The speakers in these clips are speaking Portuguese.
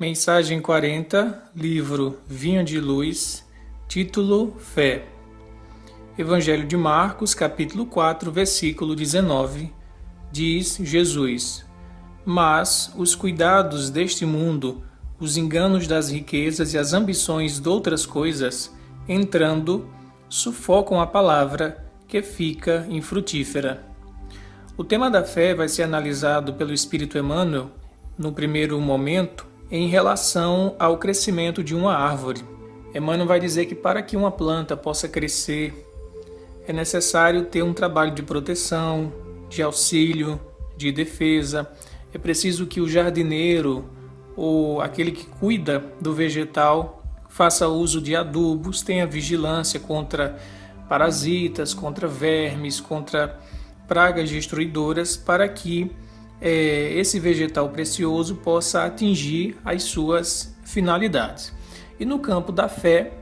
Mensagem 40, livro Vinho de Luz, título Fé. Evangelho de Marcos, capítulo 4, versículo 19, diz Jesus: Mas os cuidados deste mundo, os enganos das riquezas e as ambições de outras coisas, entrando, sufocam a palavra, que fica infrutífera. O tema da fé vai ser analisado pelo Espírito Emmanuel, no primeiro momento, em relação ao crescimento de uma árvore. Emmanuel vai dizer que para que uma planta possa crescer, é necessário ter um trabalho de proteção, de auxílio, de defesa. É preciso que o jardineiro ou aquele que cuida do vegetal faça uso de adubos, tenha vigilância contra parasitas, contra vermes, contra pragas destruidoras, para que esse vegetal precioso possa atingir as suas finalidades. E no campo da fé,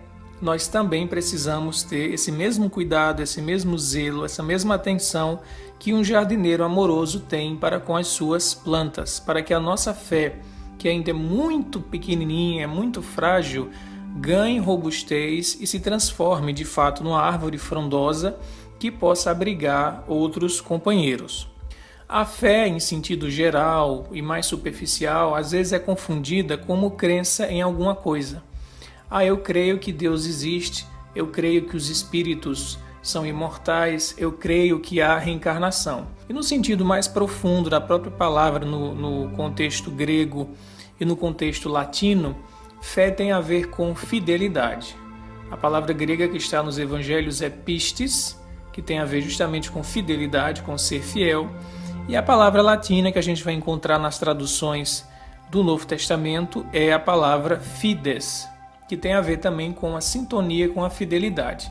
nós também precisamos ter esse mesmo cuidado, esse mesmo zelo, essa mesma atenção que um jardineiro amoroso tem para com as suas plantas, para que a nossa fé, que ainda é muito pequenininha, é muito frágil, ganhe robustez e se transforme de fato numa árvore frondosa que possa abrigar outros companheiros. A fé, em sentido geral e mais superficial, às vezes é confundida como crença em alguma coisa. Eu creio que Deus existe, eu creio que os espíritos são imortais, eu creio que há reencarnação. E no sentido mais profundo da própria palavra, no contexto grego e no contexto latino, fé tem a ver com fidelidade. A palavra grega que está nos evangelhos é pistis, que tem a ver justamente com fidelidade, com ser fiel. E a palavra latina que a gente vai encontrar nas traduções do Novo Testamento é a palavra fides, que tem a ver também com a sintonia, com a fidelidade.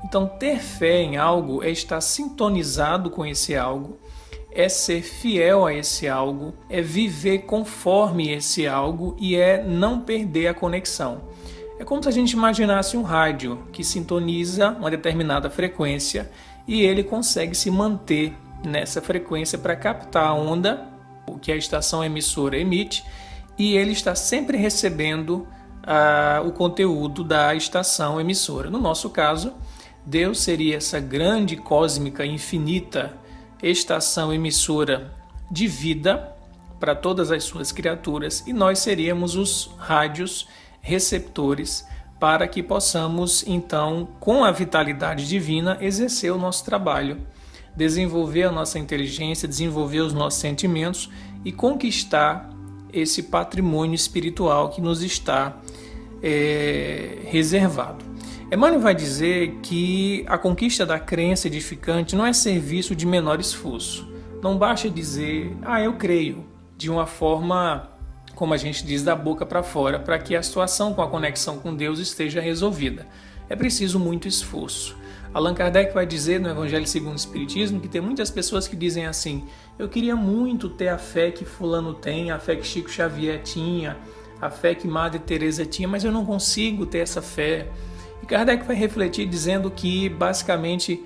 Então, ter fé em algo é estar sintonizado com esse algo, é ser fiel a esse algo, é viver conforme esse algo e é não perder a conexão. É como se a gente imaginasse um rádio que sintoniza uma determinada frequência e ele consegue se manter nessa frequência para captar a onda, o que a estação emissora emite, e ele está sempre recebendo o conteúdo da estação emissora. No nosso caso, Deus seria essa grande, cósmica, infinita estação emissora de vida para todas as suas criaturas, e nós seríamos os rádios receptores para que possamos, então, com a vitalidade divina, exercer o nosso trabalho, desenvolver a nossa inteligência, desenvolver os nossos sentimentos e conquistar esse patrimônio espiritual que nos está reservado. Emmanuel vai dizer que a conquista da crença edificante não é serviço de menor esforço. Não basta dizer, eu creio, de uma forma, como a gente diz, da boca para fora, para que a situação com a conexão com Deus esteja resolvida. É preciso muito esforço. Allan Kardec vai dizer no Evangelho segundo o Espiritismo que tem muitas pessoas que dizem assim: eu queria muito ter a fé que fulano tem, a fé que Chico Xavier tinha, a fé que Madre Teresa tinha, mas eu não consigo ter essa fé. E Kardec vai refletir dizendo que, basicamente,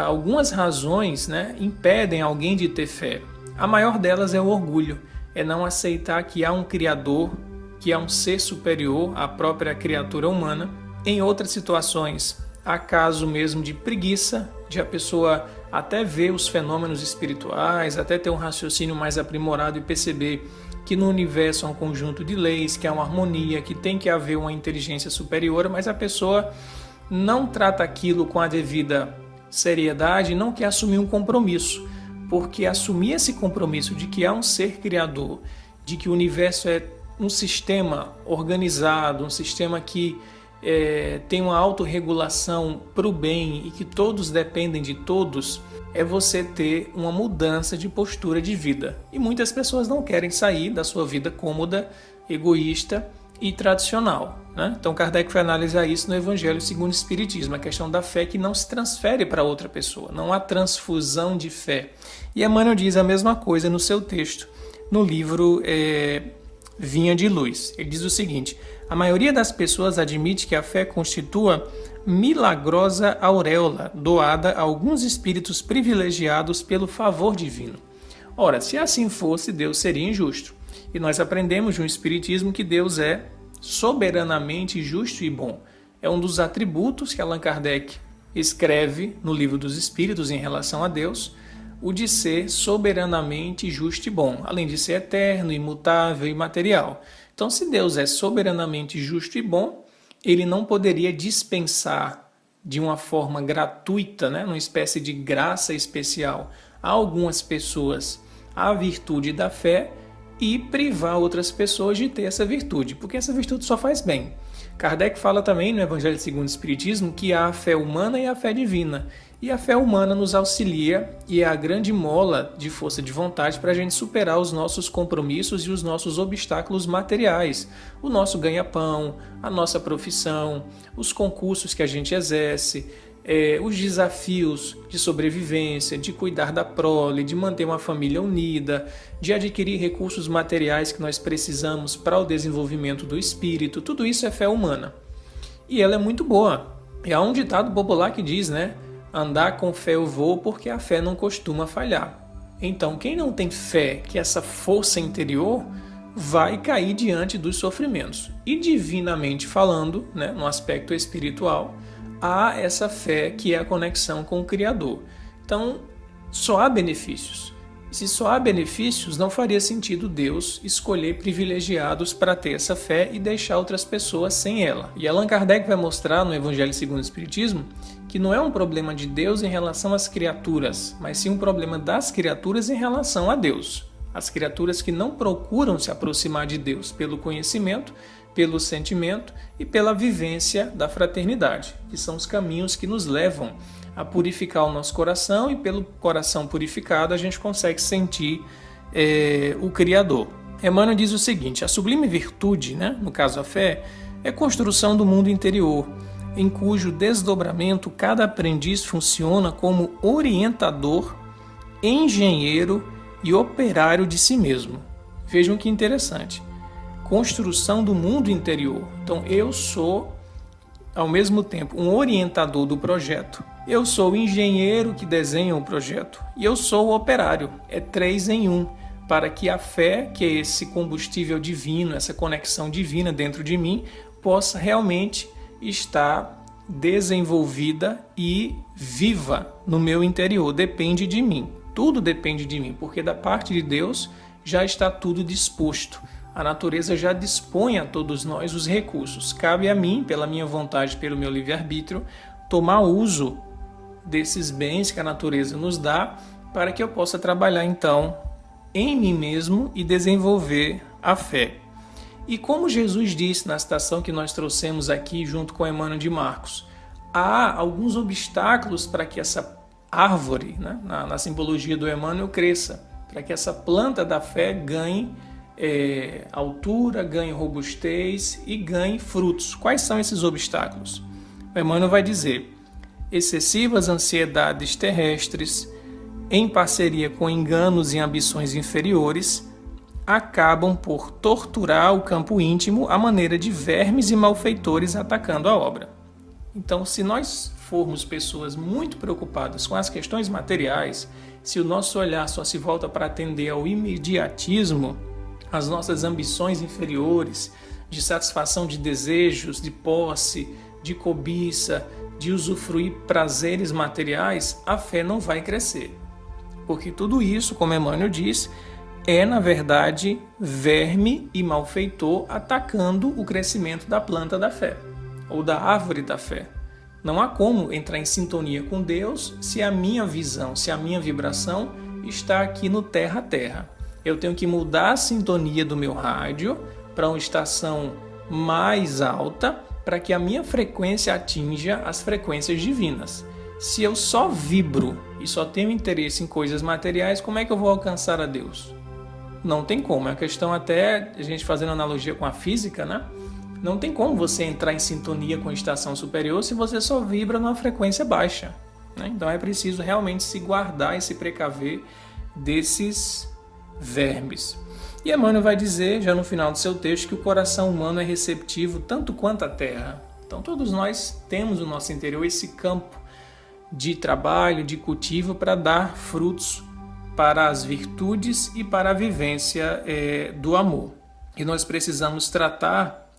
algumas razões, impedem alguém de ter fé. A maior delas é o orgulho, é não aceitar que há um Criador, que há um ser superior à própria criatura humana. Em outras situações, há caso mesmo de preguiça, de a pessoa até ver os fenômenos espirituais, até ter um raciocínio mais aprimorado e perceber que no universo há um conjunto de leis, que há uma harmonia, que tem que haver uma inteligência superior, mas a pessoa não trata aquilo com a devida seriedade e não quer assumir um compromisso, porque assumir esse compromisso de que há um ser criador, de que o universo é um sistema organizado, um sistema que tem uma autorregulação para o bem e que todos dependem de todos, é você ter uma mudança de postura de vida. E muitas pessoas não querem sair da sua vida cômoda, egoísta e tradicional. Então Kardec vai analisar isso no Evangelho segundo o Espiritismo, a questão da fé que não se transfere para outra pessoa, não há transfusão de fé. E Emmanuel diz a mesma coisa no seu texto, no livro Vinho de Luz. Ele diz o seguinte: a maioria das pessoas admite que a fé constitua milagrosa auréola doada a alguns espíritos privilegiados pelo favor divino. Ora, se assim fosse, Deus seria injusto. E nós aprendemos no Espiritismo que Deus é soberanamente justo e bom. É um dos atributos que Allan Kardec escreve no Livro dos Espíritos em relação a Deus, o de ser soberanamente justo e bom, além de ser eterno, imutável e imaterial. Então, se Deus é soberanamente justo e bom, ele não poderia dispensar de uma forma gratuita, né, uma espécie de graça especial a algumas pessoas a virtude da fé e privar outras pessoas de ter essa virtude, porque essa virtude só faz bem. Kardec fala também no Evangelho segundo o Espiritismo que há a fé humana e a fé divina. E a fé humana nos auxilia e é a grande mola de força de vontade para a gente superar os nossos compromissos e os nossos obstáculos materiais. O nosso ganha-pão, a nossa profissão, os concursos que a gente exerce, os desafios de sobrevivência, de cuidar da prole, de manter uma família unida, de adquirir recursos materiais que nós precisamos para o desenvolvimento do espírito. Tudo isso é fé humana. E ela é muito boa. E há um ditado popular que diz, né? Andar com fé eu vou, porque a fé não costuma falhar. Então, quem não tem fé, que é essa força interior, vai cair diante dos sofrimentos. E divinamente falando, né, no aspecto espiritual, há essa fé que é a conexão com o Criador. Então, só há benefícios. Se só há benefícios, não faria sentido Deus escolher privilegiados para ter essa fé e deixar outras pessoas sem ela. E Allan Kardec vai mostrar no Evangelho segundo o Espiritismo que não é um problema de Deus em relação às criaturas, mas sim um problema das criaturas em relação a Deus. As criaturas que não procuram se aproximar de Deus pelo conhecimento, pelo sentimento e pela vivência da fraternidade, que são os caminhos que nos levam a purificar o nosso coração, e pelo coração purificado a gente consegue sentir o Criador. Emmanuel diz o seguinte: a sublime virtude, né, no caso a fé, é construção do mundo interior, em cujo desdobramento cada aprendiz funciona como orientador, engenheiro e operário de si mesmo. Vejam que interessante. Construção do mundo interior. Então eu sou, ao mesmo tempo, um orientador do projeto. Eu sou o engenheiro que desenha o projeto. E eu sou o operário. É 3 em 1. Para que a fé, que é esse combustível divino, essa conexão divina dentro de mim, possa realmente estar desenvolvida e viva no meu interior. Depende de mim. Tudo depende de mim, porque da parte de Deus já está tudo disposto. A natureza já dispõe a todos nós os recursos. Cabe a mim, pela minha vontade, pelo meu livre-arbítrio, tomar uso desses bens que a natureza nos dá para que eu possa trabalhar, então, em mim mesmo e desenvolver a fé. E como Jesus disse na citação que nós trouxemos aqui junto com Emmanuel de Marcos, há alguns obstáculos para que essa árvore, né, na simbologia do Emmanuel, cresça, para que essa planta da fé ganhe altura, ganhe robustez e ganhe frutos. Quais são esses obstáculos? O Emmanuel vai dizer: excessivas ansiedades terrestres, em parceria com enganos e ambições inferiores, acabam por torturar o campo íntimo à maneira de vermes e malfeitores atacando a obra. Então, se nós formos pessoas muito preocupadas com as questões materiais, se o nosso olhar só se volta para atender ao imediatismo, as nossas ambições inferiores, de satisfação de desejos, de posse, de cobiça, de usufruir prazeres materiais, a fé não vai crescer. Porque tudo isso, como Emmanuel diz, é, na verdade, verme e malfeitor atacando o crescimento da planta da fé, ou da árvore da fé. Não há como entrar em sintonia com Deus se a minha visão, se a minha vibração está aqui no terra a terra. Eu tenho que mudar a sintonia do meu rádio para uma estação mais alta para que a minha frequência atinja as frequências divinas. Se eu só vibro e só tenho interesse em coisas materiais, como é que eu vou alcançar a Deus? Não tem como. É uma questão até, a gente fazendo analogia com a física, né? Não tem como você entrar em sintonia com a estação superior se você só vibra numa frequência baixa, né? Então é preciso realmente se guardar e se precaver desses vermes. E Emmanuel vai dizer, já no final do seu texto, que o coração humano é receptivo tanto quanto a terra. Então todos nós temos no nosso interior esse campo de trabalho, de cultivo para dar frutos para as virtudes e para a vivência do amor. E nós precisamos tratar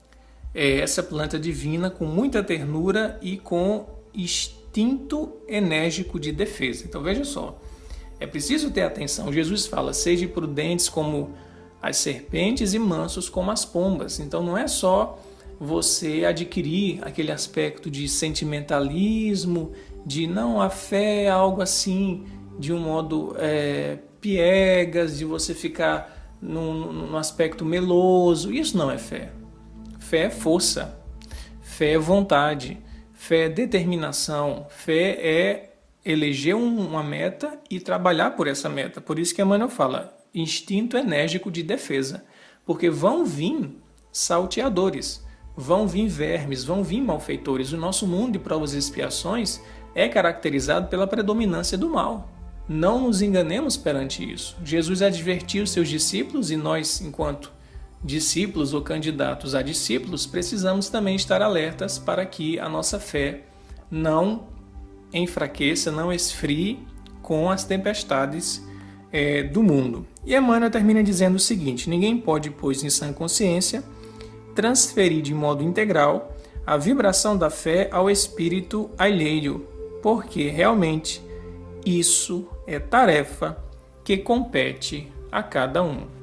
essa planta divina com muita ternura e com instinto enérgico de defesa. Então veja só, é preciso ter atenção. Jesus fala, sede prudentes como as serpentes e mansos como as pombas. Então não é só você adquirir aquele aspecto de sentimentalismo, de não, a fé é algo assim, de um modo piegas, de você ficar num aspecto meloso. Isso não é fé. Fé é força, fé é vontade, fé é determinação, fé é eleger uma meta e trabalhar por essa meta. Por isso que Emmanuel fala, instinto enérgico de defesa, porque vão vir salteadores, vão vir vermes, vão vir malfeitores. O nosso mundo de provas e expiações é caracterizado pela predominância do mal. Não nos enganemos perante isso. Jesus advertiu os seus discípulos e nós, enquanto discípulos ou candidatos a discípulos, precisamos também estar alertas para que a nossa fé não enfraqueça, não esfrie com as tempestades do mundo. E Emmanuel termina dizendo o seguinte, ninguém pode, pois, em sã consciência, transferir de modo integral a vibração da fé ao espírito alheio, porque realmente isso é tarefa que compete a cada um.